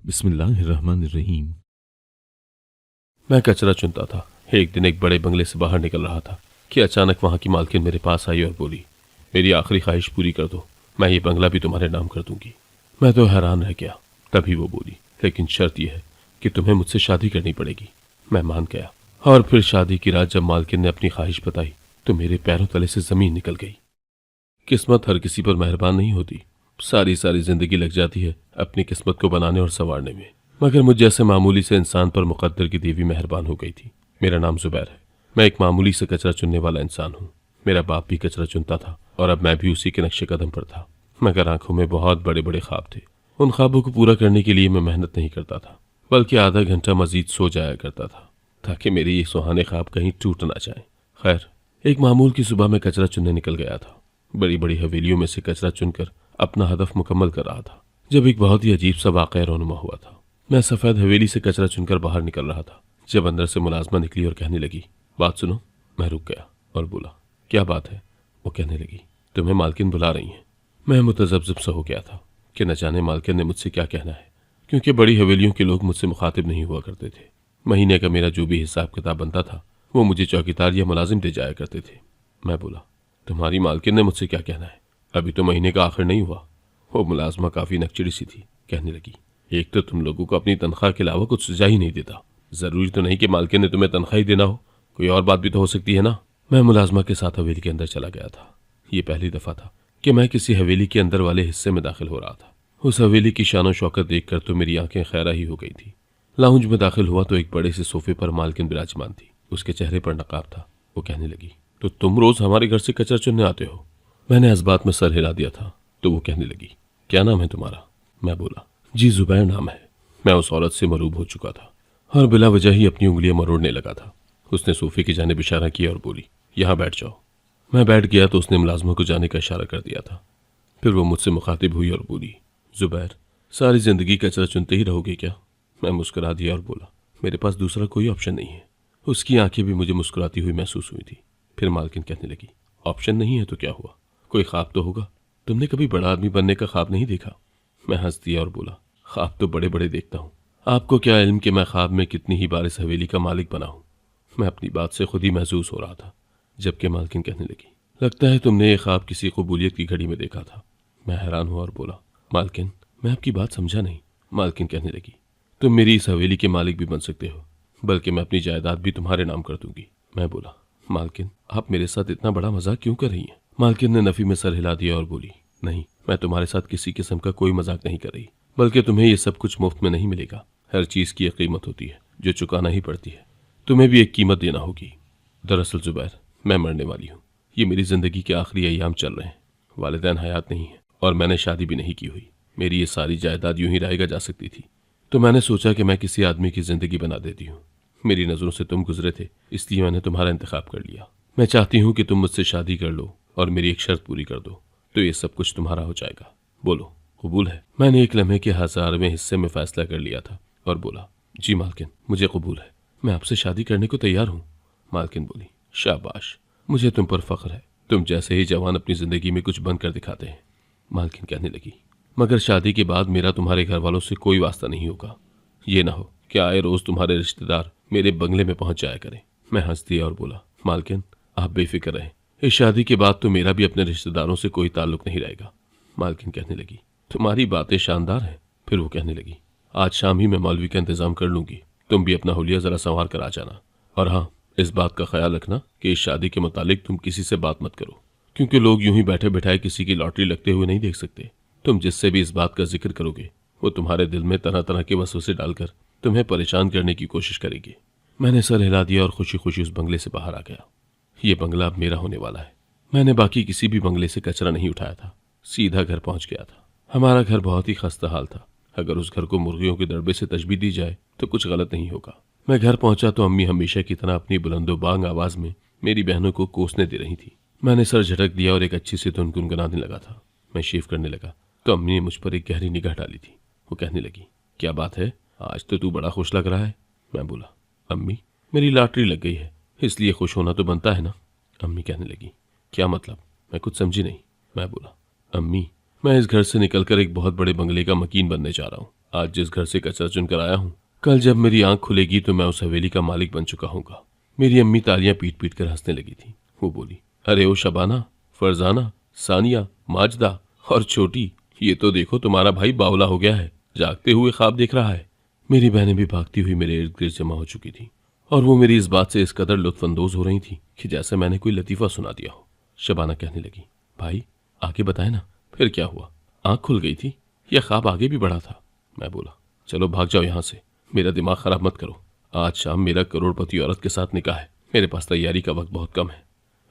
बिस्मिल्लाहिर्रहमानिर्रहीम। मैं कचरा चुनता था। एक दिन एक बड़े बंगले से बाहर निकल रहा था कि अचानक वहां की मालकिन मेरे पास आई और बोली, मेरी आखिरी ख्वाहिश पूरी कर दो, मैं ये बंगला भी तुम्हारे नाम कर दूंगी। मैं तो हैरान रह गया। तभी वो बोली, लेकिन शर्त यह है कि तुम्हें मुझसे शादी करनी पड़ेगी। मैं मान गया। और फिर शादी की रात जब मालकिन ने अपनी ख्वाहिश बताई तो मेरे पैरों तले से जमीन निकल गई। किस्मत हर किसी पर मेहरबान नहीं होती। सारी सारी जिंदगी लग जाती है अपनी किस्मत को बनाने और संवारने में, मगर मुझ जैसे मामूली से इंसान पर मुकद्दर की देवी मेहरबान हो गई थी। मेरा नाम जुबैर है। मैं एक मामूली से कचरा चुनने वाला इंसान हूँ। मेरा बाप भी कचरा चुनता था और अब मैं भी उसी के नक्शे कदम पर था, मगर आंखों में बहुत बड़े बड़े ख्वाब थे। उन ख्वाबों को पूरा करने के लिए मैं मेहनत नहीं करता था, बल्कि आधा घंटा मजीद सो जाया करता था ताकि मेरे ये सुहाने ख्वाब कहीं टूट ना जाए। खैर, एक मामूल की सुबह में कचरा चुनने निकल गया था। बड़ी बड़ी हवेलियों में से कचरा चुनकर अपना हदफ मुकम्मल कर रहा था जब एक बहुत ही अजीब सा वाक़या रोनुमा हुआ था। मैं सफ़ेद हवेली से कचरा चुनकर बाहर निकल रहा था जब अंदर से मुलाजमा निकली और कहने लगी, बात सुनो। मैं रुक गया और बोला, क्या बात है? वो कहने लगी, तुम्हें मालकिन बुला रही हैं। मैं मुतज़ब्ज़िब सा हो गया था कि न जाने मालकिन ने मुझसे क्या कहना है, क्योंकि बड़ी हवेलियों के लोग मुझसे मुखातिब नहीं हुआ करते थे। महीने का मेरा जो भी हिसाब किताब बनता था वो मुझे चौकीदार या मुलाजिम दे जाया करते थे। मैं बोला, तुम्हारी मालकिन ने मुझसे क्या कहना है? अभी तो महीने का आखिर नहीं हुआ। वो मुलाजमा काफ़ी नकचिड़ी सी थी। कहने लगी, एक तो तुम लोगों को अपनी तनख्वाह के अलावा कुछ सजा ही नहीं देता। ज़रूरी तो नहीं कि मालकिन ने तुम्हें तनख्वाह ही देना हो, कोई और बात भी तो हो सकती है ना। मैं मुलाजमा के साथ हवेली के अंदर चला गया था। ये पहली दफ़ा था कि मैं किसी हवेली के अंदर वाले हिस्से में दाखिल हो रहा था। उस हवेली की शान शौकत देखकर तो मेरी आंखें खैरा ही हो गई थी। लाउंज में दाखिल हुआ तो एक बड़े से सोफे पर मालकिन विराजमान थी। उसके चेहरे पर नकाब था। वो कहने लगी, तो तुम रोज़ हमारे घर से कचरा चुनने आते हो? मैंने इस बात में सर हिला दिया था तो वो कहने लगी, क्या नाम है तुम्हारा? मैं बोला, जी जुबैर नाम है। मैं उस औरत से मरूब हो चुका था और बिला वजह ही अपनी उंगलियां मरोड़ने लगा था। उसने सोफे की जानिब इशारा किया और बोली, यहाँ बैठ जाओ। मैं बैठ गया तो उसने मुलाजमा को जाने का इशारा कर दिया था। फिर वो मुझसे मुखातिब हुई और बोली, जुबैर, सारी जिंदगी कचरा चुनते ही रहोगे क्या? मैं मुस्कुरा दिया और बोला, मेरे पास दूसरा कोई ऑप्शन नहीं है। उसकी आंखें भी मुझे मुस्कुराती हुई महसूस हुई थी। फिर मालकिन कहने लगी, ऑप्शन नहीं है तो क्या हुआ? कोई ख्वाब तो होगा। तुमने कभी बड़ा आदमी बनने का ख्वाब नहीं देखा? मैं हंस दिया और बोला, ख्वाब तो बड़े बड़े देखता हूँ। आपको क्या इल्म कि मैं ख्वाब में कितनी ही बार इस हवेली का मालिक बना हूँ। मैं अपनी बात से खुद ही महसूस हो रहा था, जबकि मालकिन कहने लगी, लगता है तुमने ये ख्वाब किसी कबूलियत की घड़ी में देखा था। मैं हैरान हुआ और बोला, मालकिन, मैं आपकी बात समझा नहीं। मालकिन कहने लगी, तुम मेरी इस हवेली के मालिक भी बन सकते हो, बल्कि मैं अपनी जायदाद भी तुम्हारे नाम कर दूंगी। मैं बोला, मालकिन, आप मेरे साथ इतना बड़ा मजाक क्यों कर रही हैं? मालकिन ने नफी में सर हिला दिया और बोली, नहीं, मैं तुम्हारे साथ किसी किस्म का कोई मजाक नहीं कर रही, बल्कि तुम्हें ये सब कुछ मुफ्त में नहीं मिलेगा। हर चीज़ की एक कीमत होती है जो चुकाना ही पड़ती है। तुम्हें भी एक कीमत देना होगी। दरअसल जुबैर, मैं मरने वाली हूँ। ये मेरी ज़िंदगी के आखिरी अय्याम चल रहे हैं। वालिदैन हयात नहीं है और मैंने शादी भी नहीं की हुई। मेरी ये सारी जायदाद यूं ही रायगा जा सकती थी, तो मैंने सोचा कि मैं किसी आदमी की ज़िंदगी बना देती हूँ। मेरी नज़रों से तुम गुजरे थे, इसलिए मैंने तुम्हारा इंतखाब कर लिया। मैं चाहती हूँ कि तुम मुझसे शादी कर लो और मेरी एक शर्त पूरी कर दो, तो ये सब कुछ तुम्हारा हो जाएगा। बोलो, कबूल है? मैंने एक लम्हे के 1000वें हिस्से में फैसला कर लिया था और बोला, जी मालकिन, मुझे कबूल है। मैं आपसे शादी करने को तैयार हूँ। मालकिन बोली, शाबाश, मुझे तुम पर फख्र है। तुम जैसे ही जवान अपनी ज़िंदगी में कुछ बनकर दिखाते हैं। मालकिन कहने लगी, मगर शादी के बाद मेरा तुम्हारे घर वालों से कोई वास्ता नहीं होगा। ये ना हो कि आए रोज़ तुम्हारे रिश्तेदार मेरे बंगले में पहुंच जाया करें। मैं हंस दिया और बोला, मालकिन, आप बेफिक्र रहें, इस शादी के बाद तो मेरा भी अपने रिश्तेदारों से कोई ताल्लुक नहीं रहेगा। मालकिन कहने लगी, तुम्हारी बातें शानदार हैं। फिर वो कहने लगी, आज शाम ही मैं मौलवी का इंतज़ाम कर लूँगी। तुम भी अपना हुलिया ज़रा संवार कर आ जाना। और हाँ, इस बात का ख्याल रखना कि इस शादी के मुतालिक तुम किसी से बात मत करो, क्योंकि लोग यूं ही बैठे बैठाए किसी की लॉटरी लगते हुए नहीं देख सकते। तुम जिससे भी इस बात का जिक्र करोगे वो तुम्हारे दिल में तरह तरह के वसवसे डालकर तुम्हें परेशान करने की कोशिश करेगी। मैंने सर हिला दिया और खुशी खुशी उस बंगले से बाहर आ गया। ये बंगला अब मेरा होने वाला है। मैंने बाकी किसी भी बंगले से कचरा नहीं उठाया था, सीधा घर पहुंच गया था। हमारा घर बहुत ही खस्ता हाल था। अगर उस घर को मुर्गियों के दड़बे से तशबीह दी जाए तो कुछ गलत नहीं होगा। मैं घर पहुंचा तो अम्मी हमेशा की तरह अपनी बुलंदो बांग आवाज में मेरी बहनों को कोसने दे रही थी। मैंने सर झटक दिया और एक अच्छी सी धुन गुनगुनाने लगा था। मैं शेव करने लगा तो अम्मी ने मुझ पर एक गहरी निगाह डाली थी। वो कहने लगी, क्या बात है, आज तो तू बड़ा खुश लग रहा है। मैं बोला, अम्मी, मेरी लॉटरी लग गई है, इसलिए खुश होना तो बनता है ना। अम्मी कहने लगी, क्या मतलब? मैं कुछ समझी नहीं। मैं बोला, अम्मी, मैं इस घर से निकलकर एक बहुत बड़े बंगले का मकीन बनने जा रहा हूँ। आज जिस घर से कचरा चुनकर आया हूँ, कल जब मेरी आंख खुलेगी तो मैं उस हवेली का मालिक बन चुका हूँगा। मेरी अम्मी तालियां पीट पीट कर हंसने लगी थी। वो बोली, अरे ओ शबाना, फरजाना, सानिया, माजदा और छोटी, ये तो देखो तुम्हारा भाई बावला हो गया है, जागते हुए ख्वाब देख रहा है। मेरी बहनें भी भागती हुई मेरे इर्द गिर्द जमा हो चुकी थी और वो मेरी इस बात से इस कदर लुत्फानंदोज हो रही थी कि जैसे मैंने कोई लतीफ़ा सुना दिया हो। शबाना कहने लगी, भाई आगे बताए ना, फिर क्या हुआ? आंख खुल गई थी या ख्वाब आगे भी बढ़ा था? मैं बोला, चलो भाग जाओ यहाँ से, मेरा दिमाग खराब मत करो। आज शाम मेरा करोड़पति औरत के साथ निकाह है, मेरे पास तैयारी का वक्त बहुत कम है।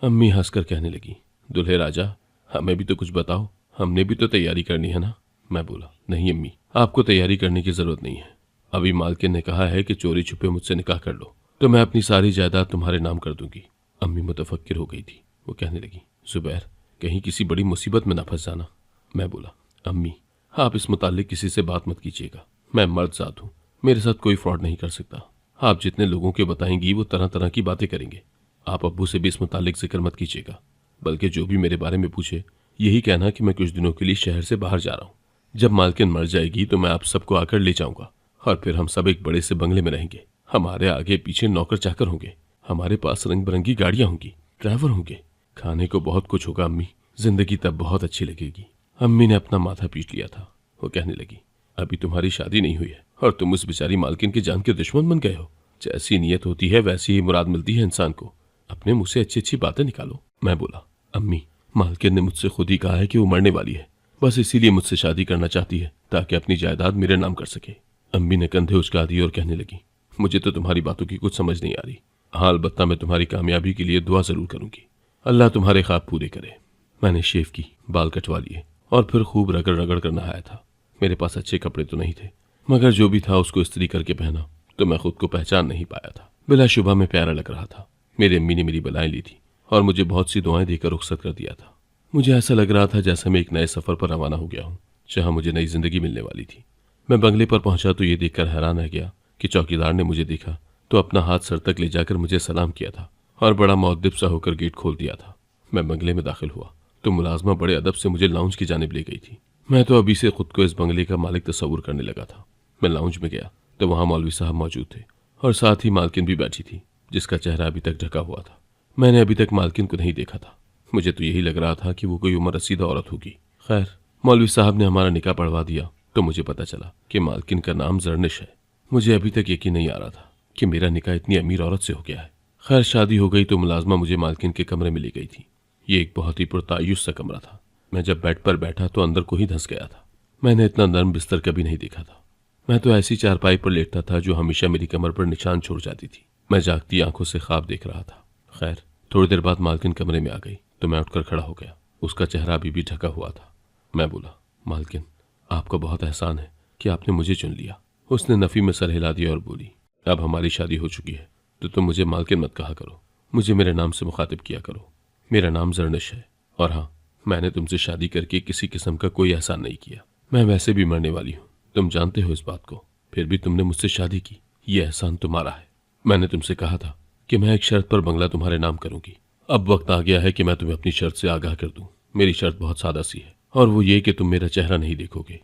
अम्मी हंसकर कहने लगी, दुल्हे राजा, हमें भी तो कुछ बताओ, हमने भी तो तैयारी करनी है ना। मैं बोला, नहीं अम्मी, आपको तैयारी करने की जरूरत नहीं है। अभी मालकिन ने कहा है कि चोरी छुपे मुझसे निकाह कर लो तो मैं अपनी सारी जायदाद तुम्हारे नाम कर दूंगी। अम्मी मुतफक्किर हो गई थी। वो कहने लगी, जुबैर, कहीं किसी बड़ी मुसीबत में ना फंस जाना। मैं बोला, अम्मी आप इस मुताल्लिक किसी से बात मत कीजिएगा, मैं मर्द जात हूँ, मेरे साथ कोई फ्रॉड नहीं कर सकता। आप जितने लोगों के बताएंगी वो तरह तरह की बातें करेंगे। आप अब्बू से भी इस मुताल्लिक जिक्र मत कीजिएगा, बल्कि जो भी मेरे बारे में पूछे यही कहना कि मैं कुछ दिनों के लिए शहर से बाहर जा रहा हूँ। जब मालकिन मर जाएगी तो मैं आप सबको आकर ले जाऊंगा और फिर हम सब एक बड़े से बंगले में रहेंगे। हमारे आगे पीछे नौकर चाकर होंगे, हमारे पास रंग बिरंगी गाड़ियां होंगी, ड्राइवर होंगे, खाने को बहुत कुछ होगा। अम्मी, जिंदगी तब बहुत अच्छी लगेगी। अम्मी ने अपना माथा पीट लिया था। वो कहने लगी, अभी तुम्हारी शादी नहीं हुई है और तुम उस बेचारी मालकिन की जान के दुश्मन बन गए हो। जैसी नीयत होती है वैसी ही मुराद मिलती है इंसान को। अपने मुंह से अच्छी अच्छी बातें निकालो। मैं बोला, अम्मी मालकिन ने मुझसे खुद ही कहा है कि वो मरने वाली है, बस इसीलिए मुझसे शादी करना चाहती है ताकि अपनी जायदाद मेरे नाम कर सके। अम्मी ने कंधे उचका दिए और कहने लगी, मुझे तो तुम्हारी बातों की कुछ समझ नहीं आ रही। हाँ, अलबत्ता मैं तुम्हारी कामयाबी के लिए दुआ जरूर करूंगी, अल्लाह तुम्हारे ख्वाब पूरे करे। मैंने शेव की, बाल कटवा लिए और फिर खूब रगड़ रगड़ कर नहाया था। मेरे पास अच्छे कपड़े तो नहीं थे, मगर जो भी था उसको इस्त्री करके पहना तो मैं खुद को पहचान नहीं पाया था। बिलाशुबा में प्यारा लग रहा था। मेरी अम्मी ने मेरी बलाएं ली थी और मुझे बहुत सी दुआएं देकर रुखसत कर दिया था। मुझे ऐसा लग रहा था जैसे मैं एक नए सफर पर रवाना हो गया हूँ, जहाँ मुझे नई जिंदगी मिलने वाली थी। मैं बंगले पर पहुंचा तो ये देखकर हैरान रह गया कि चौकीदार ने मुझे देखा तो अपना हाथ सर तक ले जाकर मुझे सलाम किया था और बड़ा मुअद्दिब सा होकर गेट खोल दिया था। मैं बंगले में दाखिल हुआ तो मुलाजमा बड़े अदब से मुझे लाउंज की जानिब ले गई थी। मैं तो अभी से खुद को इस बंगले का मालिक तस्वुर करने लगा था। मैं लाउंज में गया तो वहां मौलवी साहब मौजूद थे और साथ ही मालकिन भी बैठी थी, जिसका चेहरा अभी तक ढका हुआ था। मैंने अभी तक मालकिन को नहीं देखा था। मुझे तो यही लग रहा था कि वो कोई उम्र रसीदा औरत होगी। खैर, मौलवी साहब ने हमारा निकाह पढ़वा दिया तो मुझे पता चला कि मालकिन का नाम जरनिश है। मुझे अभी तक यकीन नहीं आ रहा था कि मेरा निकाह इतनी अमीर औरत से हो गया है। खैर, शादी हो गई तो मुलाजमा मुझे मालकिन के कमरे में ले गई थी। ये एक बहुत ही पुरतायुस सा कमरा था। मैं जब बेड पर बैठा तो अंदर को ही धंस गया था। मैंने इतना नरम बिस्तर कभी नहीं देखा था। मैं तो ऐसी चारपाई पर लेटता था जो हमेशा मेरी कमर पर निशान छोड़ जाती थी। मैं जागती आंखों से ख्वाब देख रहा था। खैर, थोड़ी देर बाद मालकिन कमरे में आ गई तो मैं उठकर खड़ा हो गया। उसका चेहरा अभी भी ढका हुआ था। मैं बोला, मालकिन, आपका बहुत एहसान है कि आपने मुझे चुन लिया। उसने नफी में सर हिला दिया और बोली, अब हमारी शादी हो चुकी है तो तुम मुझे मालकिन मत कहा करो, मुझे मेरे नाम से मुखातिब किया करो। मेरा नाम जरनिश है और हाँ, मैंने तुमसे शादी करके किसी किस्म का कोई एहसान नहीं किया। मैं वैसे भी मरने वाली हूँ, तुम जानते हो इस बात को, फिर भी तुमने मुझसे शादी की, ये एहसान तुम्हारा है। मैंने तुमसे कहा था कि मैं एक शर्त पर बंगला तुम्हारे नाम करूंगी। अब वक्त आ गया है कि मैं तुम्हें अपनी शर्त से आगाह कर दूं। मेरी शर्त बहुत सादा सी है और वो ये कि तुम मेरा चेहरा नहीं देखोगे।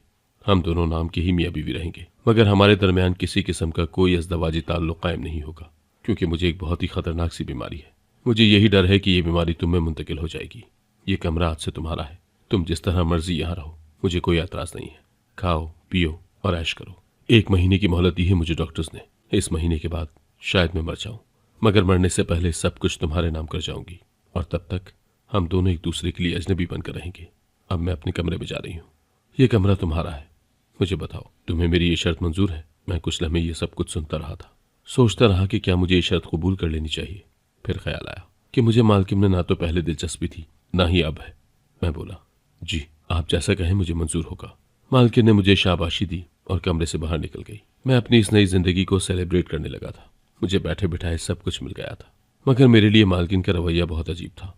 हम दोनों नाम के ही मियाँ बीवी रहेंगे, मगर हमारे दरमियान किसी किस्म का कोई अज़दवाजी ताल्लुक़ कायम नहीं होगा, क्योंकि मुझे एक बहुत ही खतरनाक सी बीमारी है। मुझे यही डर है कि ये बीमारी तुम में मुंतकिल हो जाएगी। ये कमरा आज से तुम्हारा है, तुम जिस तरह मर्जी यहाँ रहो, मुझे कोई एतराज़ नहीं है। खाओ, पियो और ऐश करो। 1 महीने की मोहलत दी है मुझे डॉक्टर्स ने। इस महीने के बाद शायद मैं मर जाऊं, मगर मरने से पहले सब कुछ तुम्हारे नाम कर जाऊंगी और तब तक हम दोनों एक दूसरे के लिए अजनबी बनकर रहेंगे। अब मैं अपने कमरे में जा रही हूँ। ये कमरा तुम्हारा है। मुझे बताओ, तुम्हें मेरी ये शर्त मंजूर है? मैं कुछ लम्हे ये सब कुछ सुनता रहा था, सोचता रहा कि क्या मुझे ये शर्त कबूल कर लेनी चाहिए। फिर ख्याल आया कि मुझे मालकिन में ना तो पहले दिलचस्पी थी ना ही अब है। मैं बोला, जी आप जैसा कहें मुझे मंजूर होगा। मालकिन ने मुझे शाबाशी दी और कमरे से बाहर निकल गई। मैं अपनी इस नई जिंदगी को सेलिब्रेट करने लगा था। मुझे बैठे बिठाए सब कुछ मिल गया था, मगर मेरे लिए मालकिन का रवैया बहुत अजीब था।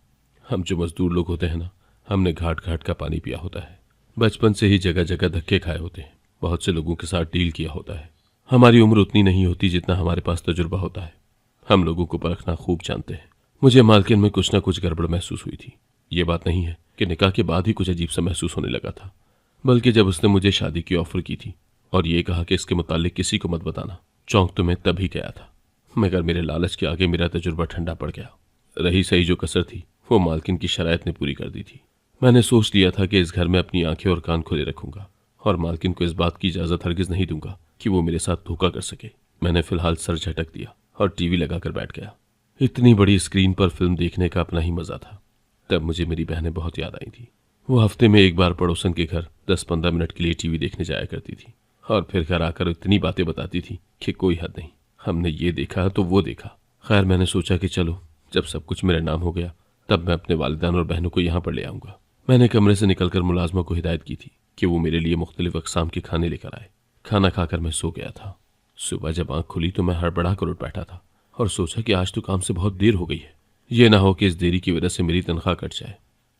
हम जो मजदूर लोग होते हैं ना, हमने घाट घाट का पानी पिया होता है, बचपन से ही जगह जगह धक्के खाए होते हैं, बहुत से लोगों के साथ डील किया होता है। हमारी उम्र उतनी नहीं होती जितना हमारे पास तजुर्बा होता है। हम लोगों को परखना खूब जानते हैं। मुझे मालकिन में कुछ ना कुछ गड़बड़ महसूस हुई थी। ये बात नहीं है कि निकाह के बाद ही कुछ अजीब सा महसूस होने लगा था, बल्कि जब उसने मुझे शादी की ऑफर की थी और ये कहा कि इसके मुतालिक किसी को मत बताना। चौंक तो मैं तभी गया था, मगर मेरे लालच के आगे मेरा तजुर्बा ठंडा पड़ गया। रही सही जो कसर थी वो मालकिन की शरायत ने पूरी कर दी थी। मैंने सोच लिया था कि इस घर में अपनी आंखें और कान खुले रखूंगा और मालकिन को इस बात की इजाज़त हरगिज नहीं दूंगा कि वो मेरे साथ धोखा कर सके। मैंने फिलहाल सर झटक दिया और टीवी लगाकर बैठ गया। इतनी बड़ी स्क्रीन पर फिल्म देखने का अपना ही मजा था। तब मुझे मेरी बहनें बहुत याद आई थी। वो हफ्ते में एक बार पड़ोसन के घर 10-15 मिनट के लिए टीवी देखने जाया करती थी और फिर घर आकर इतनी बातें बताती थी कि कोई हद नहीं। हमने ये देखा तो वो देखा। खैर मैंने सोचा कि चलो जब सब कुछ मेरे नाम हो गया तब मैं अपने वालिदान और बहनों को यहाँ पर ले आऊँगा। मैंने कमरे से निकलकर मुलाजमा को हिदायत की थी कि वो मेरे लिए मुख्तलिफ अक़साम के खाने लेकर आए। खाना खाकर मैं सो गया था। सुबह जब आँख खुली तो मैं हड़बड़ा कर उठ बैठा था और सोचा कि आज तो काम से बहुत देर हो गई है। ये ना हो कि इस देरी की वजह से मेरी तनख्वाह कट जाए।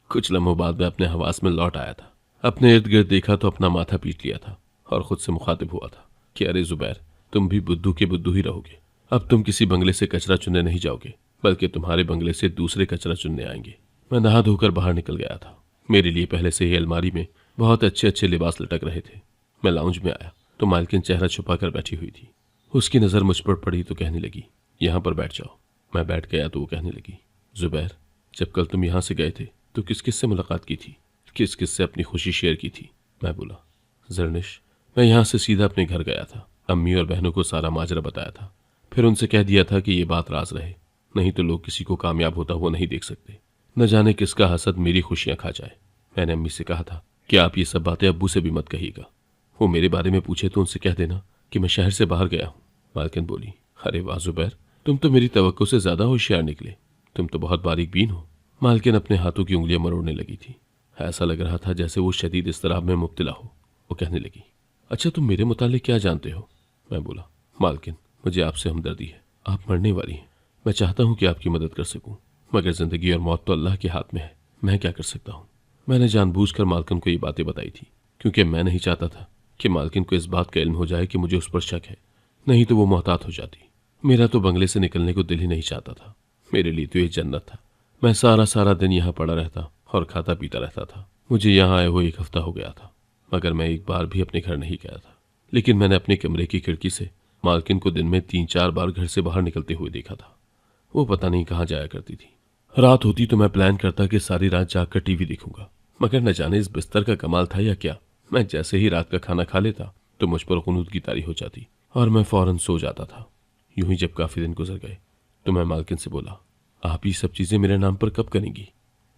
कुछ लम्हों बाद मैं अपने हवास में लौट आया था। अपने इर्द गिर्द देखा तो अपना माथा पीट लिया था और खुद से मुखातिब हुआ था कि अरे जुबैर, तुम भी बुद्धू के बुद्धू ही रहोगे। अब तुम किसी बंगले से कचरा चुनने नहीं जाओगे, बल्कि तुम्हारे बंगले से दूसरे कचरा चुनने आएंगे। मैं नहा धोकर बाहर निकल गया था। मेरे लिए पहले से ही अलमारी में बहुत अच्छे अच्छे लिबास लटक रहे थे। मैं लाउंज में आया तो मालकिन चेहरा छुपा कर बैठी हुई थी। उसकी नज़र मुझ पर पड़ी तो कहने लगी, यहाँ पर बैठ जाओ। मैं बैठ गया तो वो कहने लगी, जुबैर, जब कल तुम यहाँ से गए थे तो किस किस से मुलाकात की थी, किस किस से अपनी खुशी शेयर की थी? मैं बोला, जरनिश, मैं यहाँ से सीधा अपने घर गया था। अम्मी और बहनों को सारा माजरा बताया था। फिर उनसे कह दिया था कि ये बात राज रहे, नहीं तो लोग किसी को कामयाब होता हुआ नहीं देख सकते। न जाने किसका हसद मेरी खुशियाँ खा जाए। मैंने अम्मी से कहा था कि आप ये सब बातें अब्बू से भी मत कहिएगा। वो मेरे बारे में पूछे तो उनसे कह देना कि मैं शहर से बाहर गया हूँ। मालकिन बोली, अरे वाह जुबैर, तुम तो मेरी तवक्को से ज़्यादा होशियार निकले। तुम तो बहुत बारीक बीन हो। मालकिन अपने हाथों की उंगलियां मरोड़ने लगी थी। ऐसा लग रहा था जैसे वो शदीद इस्तराब में मुब्तला हो। वो कहने लगी, अच्छा तुम मेरे मुतालिक क्या जानते हो? मैं बोला, मालकिन, मुझे आपसे हमदर्दी है। आप मरने वाली हैं। मैं चाहता हूँ कि आपकी मदद कर सकूँ, मगर ज़िंदगी और मौत तो अल्लाह के हाथ में है। मैं क्या कर सकता हूँ? मैंने जानबूझकर मालकिन को ये बातें बताई थी क्योंकि मैं नहीं चाहता था कि मालकिन को इस बात का इल्म हो जाए कि मुझे उस पर शक है, नहीं तो वो मोहतात हो जाती। मेरा तो बंगले से निकलने को दिल ही नहीं चाहता था। मेरे लिए तो ये जन्नत था। मैं सारा सारा दिन यहाँ पड़ा रहता और खाता पीता रहता था। मुझे यहाँ आए हुए 1 हफ्ता हो गया था, मगर मैं एक बार भी अपने घर नहीं गया था। लेकिन मैंने अपने कमरे की खिड़की से मालकिन को दिन में 3-4 बार घर से बाहर निकलते हुए देखा था। वो पता नहीं कहाँ जाया करती थी। रात होती तो मैं प्लान करता कि सारी रात जागकर टीवी देखूंगा, मगर न जाने इस बिस्तर का कमाल था या क्या। मैं जैसे ही रात का खाना खा लेता तो मुझ पर कुनूत की तारी हो जाती और मैं फौरन सो जाता था। यूं ही जब काफ़ी दिन गुजर गए तो मैं मालकिन से बोला, आप ये सब चीज़ें मेरे नाम पर कब करेंगी?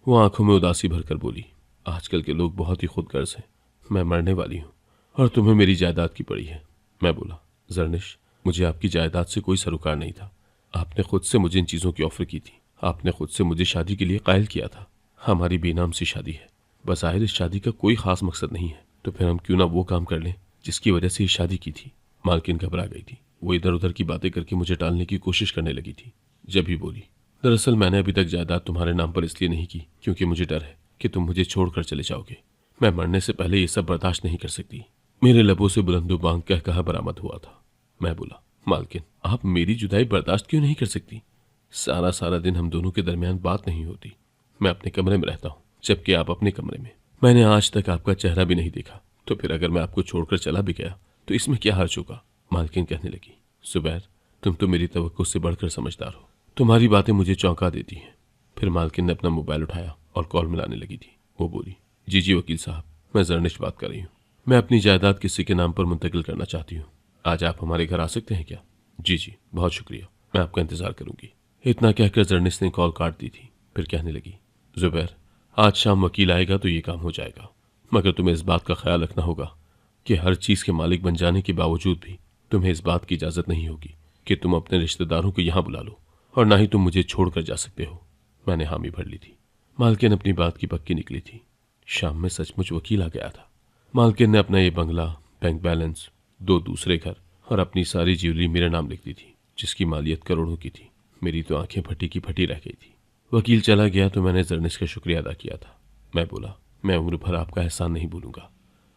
वो आंखों में उदासी भरकर बोली, आजकल के लोग बहुत ही खुदगर्ज हैं। मैं मरने वाली हूँ और तुम्हें मेरी जायदाद की पड़ी है। मैं बोला, जरनिश, मुझे आपकी जायदाद से कोई सरोकार नहीं था। आपने खुद से मुझे इन चीज़ों की ऑफर की थी। आपने खुद से मुझे शादी के लिए कायल किया था। हमारी बेनाम सी शादी है। बज़ाहिर इस शादी का कोई खास मकसद नहीं है, तो फिर हम क्यों ना वो काम कर लें जिसकी वजह से ये शादी की थी। मालकिन घबरा गई थी। वो इधर उधर की बातें करके मुझे टालने की कोशिश करने लगी थी। जब ही बोली, दरअसल मैंने अभी तक जायदाद तुम्हारे नाम पर इसलिए नहीं की क्योंकि मुझे डर है कि तुम मुझे छोड़कर चले जाओगे। मैं मरने से पहले ये सब बर्दाश्त नहीं कर सकती। मेरे लबों से बुलंदो बांग कह कहा बरामद हुआ था। मैं बोला, मालकिन, आप मेरी जुदाई बर्दाश्त क्यों नहीं कर सकती? सारा सारा दिन हम दोनों के दरमियान बात नहीं होती। मैं अपने कमरे में रहता हूँ जबकि आप अपने कमरे में। मैंने आज तक आपका चेहरा भी नहीं देखा, तो फिर अगर मैं आपको छोड़कर चला भी गया तो इसमें क्या हर्ज होगा? मालकिन कहने लगी, जुबैर, तुम तो मेरी तवक्को से बढ़कर समझदार हो। तुम्हारी बातें मुझे चौंका देती हैं। फिर मालकिन ने अपना मोबाइल उठाया और कॉल मिलाने लगी थी। वो बोली, जी वकील साहब, मैं जरनिश बात कर रही हूँ। मैं अपनी जायदाद किसी के नाम पर मुंतकिल करना चाहती हूँ। आज आप हमारे घर आ सकते हैं क्या? जी, बहुत शुक्रिया, मैं आपका इंतजार करूंगी। इतना कहकर जरनिश ने कॉल काट दी थी। फिर कहने लगी, जुबैर, आज शाम वकील आएगा तो ये काम हो जाएगा, मगर तुम्हें इस बात का ख्याल रखना होगा कि हर चीज़ के मालिक बन जाने के बावजूद भी तुम्हें इस बात की इजाज़त नहीं होगी कि तुम अपने रिश्तेदारों को यहाँ बुला लो, और ना ही तुम मुझे छोड़कर जा सकते हो। मैंने हामी भर ली थी। मालकिन अपनी बात की पक्की निकली थी। शाम में सचमुच वकील आ गया था। मालकिन ने अपना ये बंगला, बैंक बैलेंस, 2 दूसरे घर और अपनी सारी ज्वेलरी मेरे नाम लिख दी थी, जिसकी मालियत करोड़ों की थी। मेरी तो आंखें फटी की फटी रह गई थी। वकील चला गया तो मैंने जरनिश का शुक्रिया अदा किया था। मैं बोला, मैं उम्र भर आपका एहसान नहीं भूलूंगा।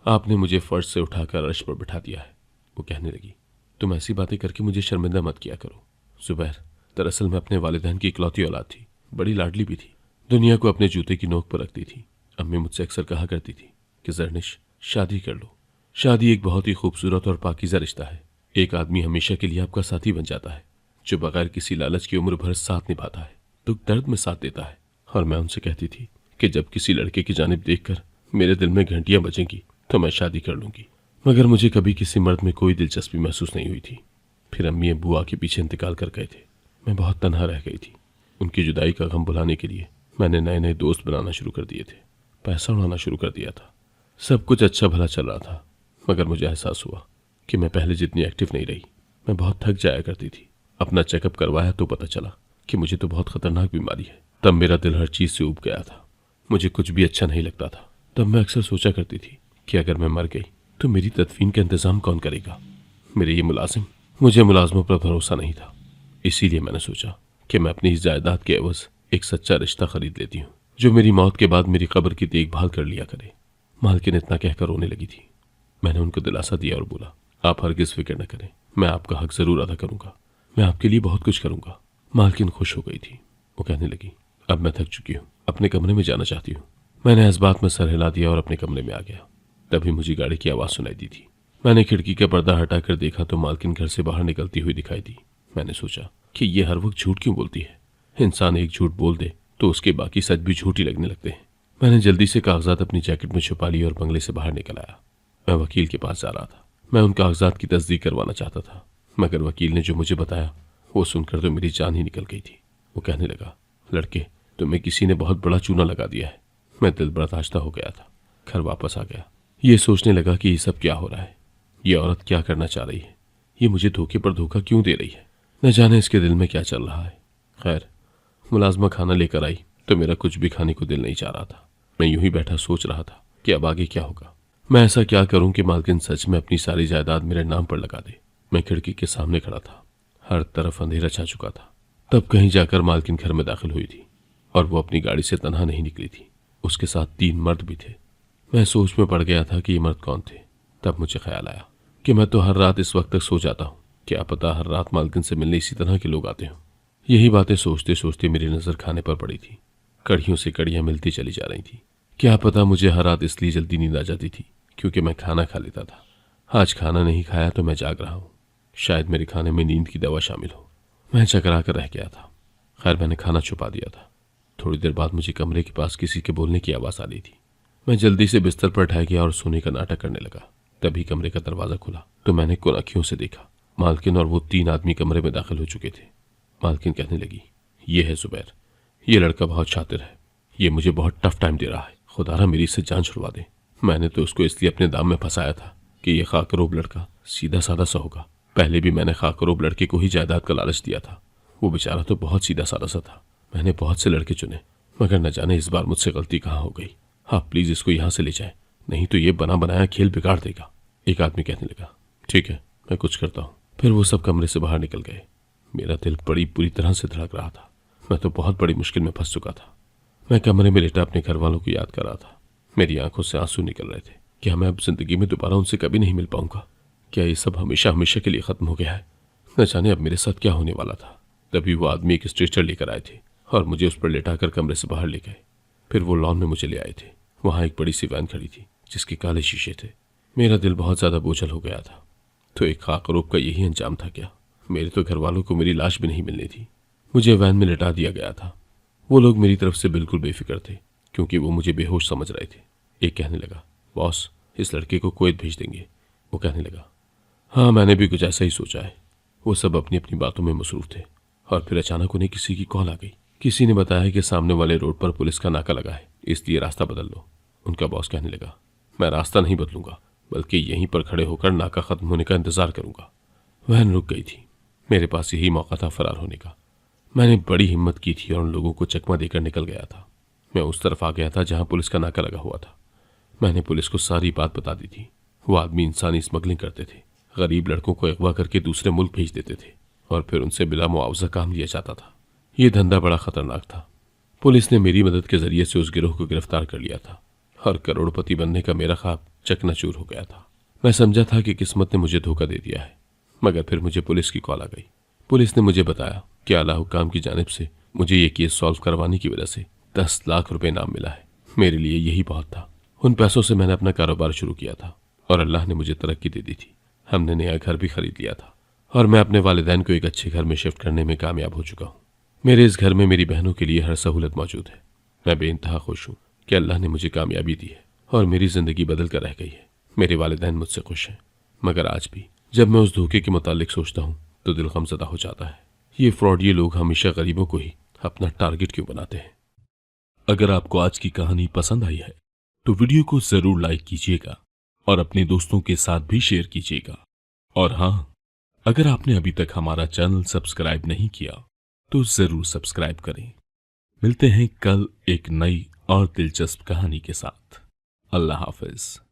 आपने मुझे फर्श से उठाकर अर्श पर बिठा दिया है। वो कहने लगी, तुम ऐसी बातें करके मुझे शर्मिंदा मत किया करो। जुबैर, दरअसल मैं अपने वालिदैन की इकलौती औलाद थी, बड़ी लाडली भी थी। दुनिया को अपने जूते की नोक पर रखती थी। अम्मी मुझसे अक्सर कहा करती थी कि जरनिश, शादी कर लो। शादी एक बहुत ही खूबसूरत और पाकीज़ा रिश्ता है। एक आदमी हमेशा के लिए आपका साथी बन जाता है, जो बगैर किसी लालच की उम्र भर साथ निभाता है, दुख दर्द में साथ देता है। और मैं उनसे कहती थी कि जब किसी लड़के की जानिब देखकर मेरे दिल में घंटियां बजेंगी तो मैं शादी कर लूंगी। मगर मुझे कभी किसी मर्द में कोई दिलचस्पी महसूस नहीं हुई थी। फिर अम्मी अब्बू आके पीछे इंतकाल कर गए थे। मैं बहुत तन्हा रह गई थी। उनकी जुदाई का गम भुलाने के लिए मैंने नए नए दोस्त बनाना शुरू कर दिए थे, पैसा उड़ाना शुरू कर दिया था। सब कुछ अच्छा भला चल रहा था, मगर मुझे एहसास हुआ कि मैं पहले जितनी एक्टिव नहीं रही। मैं बहुत थक जाया करती थी। अपना चेकअप करवाया तो पता चला कि मुझे तो बहुत खतरनाक बीमारी है। तब मेरा दिल हर चीज़ से ऊब गया था। मुझे कुछ भी अच्छा नहीं लगता था। तब मैं अक्सर सोचा करती थी कि अगर मैं मर गई तो मेरी तदफीन का इंतज़ाम कौन करेगा। मेरे ये मुलाजिम, मुझे मुलाजमों पर भरोसा नहीं था। इसीलिए मैंने सोचा कि मैं अपनी इस जायदाद के एवज एक सच्चा रिश्ता खरीद लेती हूँ, जो मेरी मौत के बाद मेरी कब्र की देखभाल कर लिया करे। मालकिन इतना कहकर रोने लगी थी। मैंने उनको दिलासा दिया और बोला, आप हरगिज़ फिक्र न करें, मैं आपका हक ज़रूर अदा करूंगा। मैं आपके लिए बहुत कुछ करूंगा। मालकिन खुश हो गई थी। वो कहने लगी, अब मैं थक चुकी हूँ, अपने कमरे में जाना चाहती हूँ। मैंने इस बात में सर हिला दिया और अपने कमरे में आ गया। तभी मुझे गाड़ी की आवाज़ सुनाई दी थी। मैंने खिड़की का पर्दा हटाकर देखा तो मालकिन घर से बाहर निकलती हुई दिखाई दी। मैंने सोचा कि ये हर वक्त झूठ क्यों बोलती है। इंसान एक झूठ बोल दे तो उसके बाकी सच भी झूठ ही लगने लगते हैं। मैंने जल्दी से कागजात अपनी जैकेट में छुपा लिए और बंगले से बाहर निकल आया। मैं वकील के पास जा रहा था। मैं उन कागजात की तस्दीक करवाना चाहता था, मगर वकील ने जो मुझे बताया वो सुनकर तो मेरी जान ही निकल गई थी। वो कहने लगा, लड़के, तुम्हें किसी ने बहुत बड़ा चूना लगा दिया है। मैं दिल बर्दाश्ता हो गया था। घर वापस आ गया। ये सोचने लगा कि ये सब क्या हो रहा है। ये औरत क्या करना चाह रही है। ये मुझे धोखे पर धोखा क्यों दे रही है। न जाने इसके दिल में क्या चल रहा है। खैर, मुलाजमा खाना लेकर आई तो मेरा कुछ भी खाने को दिल नहीं चाह रहा था। मैं यूं ही बैठा सोच रहा था कि अब आगे क्या होगा। मैं ऐसा क्या करूं कि मालकिन सच में अपनी सारी जायदाद मेरे नाम पर लगा दे। मैं खिड़की के सामने खड़ा था। हर तरफ अंधेरा छा चुका था। तब कहीं जाकर मालकिन घर में दाखिल हुई थी और वो अपनी गाड़ी से तनहा नहीं निकली थी। उसके साथ 3 मर्द भी थे। मैं सोच में पड़ गया था कि ये मर्द कौन थे। तब मुझे ख्याल आया कि मैं तो हर रात इस वक्त तक सो जाता हूँ। क्या पता हर रात मालकिन से मिलने इसी तरह के लोग आते हों। यही बातें सोचते सोचते मेरी नज़र खाने पर पड़ी थी। कड़ियों से कड़ियाँ मिलती चली जा रही थी। क्या पता मुझे हर रात इसलिए जल्दी नींद आ जाती थी क्योंकि मैं खाना खा लेता था। आज खाना नहीं खाया तो मैं जाग रहा हूँ। शायद मेरे खाने में नींद की दवा शामिल हो। मैं चकरा कर रह गया था। खैर, मैंने खाना छुपा दिया था। थोड़ी देर बाद मुझे कमरे के पास किसी के बोलने की आवाज़ आ रही थी। मैं जल्दी से बिस्तर पर ठहर गया और सोने का नाटक करने लगा। तभी कमरे का दरवाज़ा खुला तो मैंने कुनखियों से देखा। मालकिन और वो 3 आदमी कमरे में दाखिल हो चुके थे। मालकिन कहने लगी, ये है जुबैर। ये लड़का बहुत शातिर है। ये मुझे बहुत टफ टाइम दे रहा है। खुदारा मेरी इससे जान छुड़वा दे। मैंने तो उसको इसलिए अपने दाम में फंसाया था कि ये खाकरोब लड़का सीधा साधा सा होगा। पहले भी मैंने खाकरोब लड़के को ही जायदाद का लालच दिया था। वो बेचारा तो बहुत सीधा साधा सा था। मैंने बहुत से लड़के चुने, मगर न जाने इस बार मुझसे गलती कहाँ हो गई। हाँ, प्लीज़ इसको यहाँ से ले जाए, नहीं तो ये बना बनाया खेल बिगाड़ देगा। एक आदमी कहने लगा, ठीक है, मैं कुछ करता हूँ। फिर वो सब कमरे से बाहर निकल गए। मेरा दिल बड़ी बुरी तरह से धड़क रहा था। मैं तो बहुत बड़ी मुश्किल में फंस चुका था। मैं कमरे में लेटा अपने घर वालों को याद कर रहा था। मेरी आंखों से आंसू निकल रहे थे। क्या मैं अब जिंदगी में दोबारा उनसे कभी नहीं मिल पाऊंगा? क्या ये सब हमेशा हमेशा के लिए खत्म हो गया है? न जाने अब मेरे साथ क्या होने वाला था। तभी वो आदमी एक स्ट्रेचर लेकर आए थे और मुझे उस पर लेटाकर कमरे से बाहर ले गए। फिर वो लॉन में मुझे ले आए थे। वहाँ एक बड़ी सी वैन खड़ी थी जिसके काले शीशे थे। मेरा दिल बहुत ज़्यादा बोझल हो गया था। तो एक खाकरोब का यही अंजाम था क्या? मेरे तो घर वालों को मेरी लाश भी नहीं मिलनी थी। मुझे वैन में लिटा दिया गया था। वो लोग मेरी तरफ से बिल्कुल बेफिक्र थे क्योंकि वो मुझे बेहोश समझ रहे थे। एक कहने लगा, बॉस, इस लड़के को कुवैत भेज देंगे। वो कहने लगा, हाँ, मैंने भी कुछ ऐसा ही सोचा है। वो सब अपनी अपनी बातों में मसरूफ थे और फिर अचानक उन्हें किसी की कॉल आ गई। किसी ने बताया कि सामने वाले रोड पर पुलिस का नाका लगा है, इसलिए रास्ता बदल लो। उनका बॉस कहने लगा, मैं रास्ता नहीं बदलूंगा, बल्कि यहीं पर खड़े होकर नाका खत्म होने का इंतजार करूंगा। वैन रुक गई थी। मेरे पास यही मौका था फरार होने का। मैंने बड़ी हिम्मत की थी और उन लोगों को चकमा देकर निकल गया था। मैं उस तरफ आ गया था जहां पुलिस का नाका लगा हुआ था। मैंने पुलिस को सारी बात बता दी थी। वो आदमी इंसानी स्मगलिंग करते थे। गरीब लड़कों को अगवा करके दूसरे मुल्क भेज देते थे और फिर उनसे बिला मुआवजा काम लिया जाता था। ये धंधा बड़ा खतरनाक था। पुलिस ने मेरी मदद के जरिए से उस गिरोह को गिरफ्तार कर लिया था और करोड़पति बनने का मेरा ख्वाब चकनाचूर हो गया था। मैं समझा था कि किस्मत ने मुझे धोखा दे दिया है, मगर फिर मुझे पुलिस की कॉल आ गई। पुलिस ने मुझे बताया कि आला हुक्काम की जानिब से मुझे ये केस सॉल्व करवाने की वजह से 10 लाख रुपए इनाम मिला है। मेरे लिए यही बहुत था। उन पैसों से मैंने अपना कारोबार शुरू किया था और अल्लाह ने मुझे तरक्की दे दी थी। हमने नया घर भी खरीद लिया था और मैं अपने वालिदैन को एक अच्छे घर में शिफ्ट करने में कामयाब हो चुका हूँ। मेरे इस घर में मेरी बहनों के लिए हर सहूलत मौजूद है। मैं बेइंतहा खुश हूँ कि अल्लाह ने मुझे कामयाबी दी है और मेरी ज़िंदगी बदल कर रह गई है। मेरे वालिदैन मुझसे खुश हैं, मगर आज भी जब मैं उस धोखे के मुतालिक सोचता हूँ तो दिल गमज़दा हो जाता है। ये फ्रॉड, ये लोग हमेशा गरीबों को ही अपना टारगेट क्यों बनाते हैं। अगर आपको आज की कहानी पसंद आई है तो वीडियो को जरूर लाइक कीजिएगा और अपने दोस्तों के साथ भी शेयर कीजिएगा। और हाँ, अगर आपने अभी तक हमारा चैनल सब्सक्राइब नहीं किया तो जरूर सब्सक्राइब करें। मिलते हैं कल एक नई और दिलचस्प कहानी के साथ। अल्लाह हाफिज।